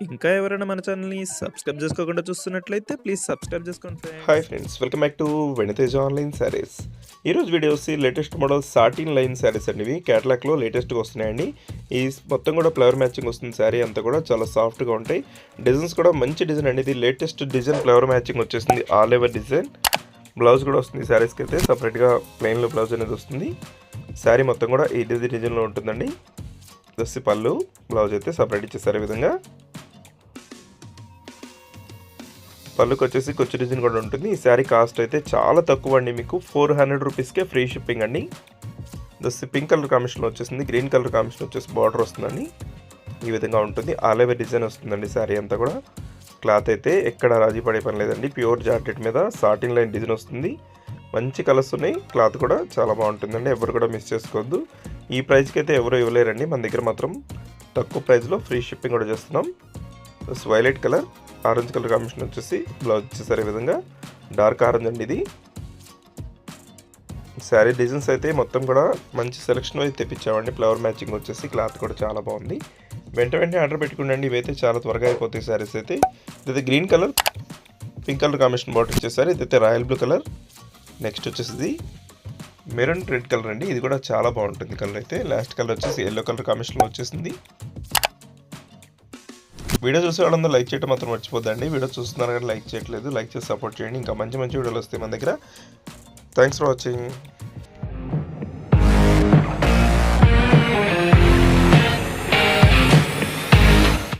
ఇంకా ఎవరైనా మన ఛానల్‌ని సబ్స్క్రైబ్ చేసుకోకుండా చూస్తున్నట్లయితే ప్లీజ్ సబ్స్క్రైబ్ చేసుకోండి hi friends. Friends, welcome back to వెనితేజ్ online saris. ఈరోజు వీడియో వచ్చి latest model satin line saris అండి. ఇవి క్యాటలాగ్లో లేటెస్ట్గా వస్తున్నాయండి. ఈ మొత్తం కూడా ఫ్లవర్ మ్యాచింగ్ వస్తుంది. శారీ అంతా కూడా చాలా సాఫ్ట్గా ఉంటాయి. డిజైన్స్ కూడా మంచి డిజైన్ అండి. ఇది లేటెస్ట్ డిజైన్ ఫ్లవర్ మ్యాచింగ్ వచ్చేసింది. ఆల్ ఓవర్ డిజైన్ బ్లౌజ్ కూడా వస్తుంది. శారీస్కి అయితే సపరేట్గా ప్లెయిన్లో బ్లౌజ్ అనేది వస్తుంది. శారీ మొత్తం కూడా ఈ డిజైన్లో ఉంటుందండి. దస్సి పళ్ళు, బ్లౌజ్ అయితే సపరేట్ ఇచ్చేసారు. ఈ విధంగా పళ్ళుకి వచ్చేసి కొచ్చి డిజైన్ కూడా ఉంటుంది. ఈ శారీ కాస్ట్ అయితే చాలా తక్కువ అండి. మీకు 400 రూపీస్కే ఫ్రీ షిప్పింగ్ అండి. దస్ పింక్ కలర్ కాంబినేషన్లో వచ్చేసింది. గ్రీన్ కలర్ కాంబినేషన్ వచ్చేసి బార్డర్ వస్తుందండి. ఈ విధంగా ఉంటుంది. ఆల్ ఓవర్ డిజైన్ వస్తుందండి. శారీ అంతా కూడా క్లాత్ అయితే ఎక్కడ రాజీ పడే పని లేదండి. ప్యూర్ జార్జెట్ మీద సాటిన్ లైన్ డిజైన్ వస్తుంది. మంచి కలర్స్ ఉన్నాయి. క్లాత్ కూడా చాలా బాగుంటుందండి. ఎవరు కూడా మిస్ చేసుకోవద్దు. ఈ ప్రైస్కి అయితే ఎవరు ఇవ్వలేరండి. మన దగ్గర మాత్రం తక్కువ ప్రైస్లో ఫ్రీ షిప్పింగ్ కూడా చేస్తున్నాం. Violet colour, orange colour combination వచ్చేసి బ్లౌజ్ ఇచ్చేసారు. ఈ విధంగా డార్క్ ఆరెంజ్ అండి ఇది. శారీ డిజైన్స్ అయితే మొత్తం కూడా మంచి సెలెక్షన్ అయితే తెప్పించామండి. ఫ్లవర్ మ్యాచింగ్ వచ్చేసి క్లాత్ కూడా చాలా బాగుంది. వెంటనే ఆర్డర్ పెట్టుకోండి. ఇవైతే చాలా త్వరగా అయిపోతాయి శారీస్ అయితే. ఇదైతే green colour, pink colour combination border ఇచ్చేసారు. ఇదైతే రాయల్ బ్లూ కలర్. నెక్స్ట్ వచ్చేసి మెరూన్ రెడ్ కలర్ అండి. ఇది కూడా చాలా బాగుంటుంది కలర్ అయితే. లాస్ట్ కలర్ వచ్చేసి ఎల్లో కలర్ కాంబినేషన్లో వచ్చేసింది. వీడియో చూసే వాళ్ళందరూ లైక్ చేయడం మాత్రం మర్చిపోద్దండి. వీడియో చూస్తున్నారు కానీ లైక్ చేయట్లేదు. లైక్ చేసి సపోర్ట్ చేయండి. ఇంకా మంచి మంచి వీడియోలు వస్తాయి మన దగ్గర. Thanks for watching.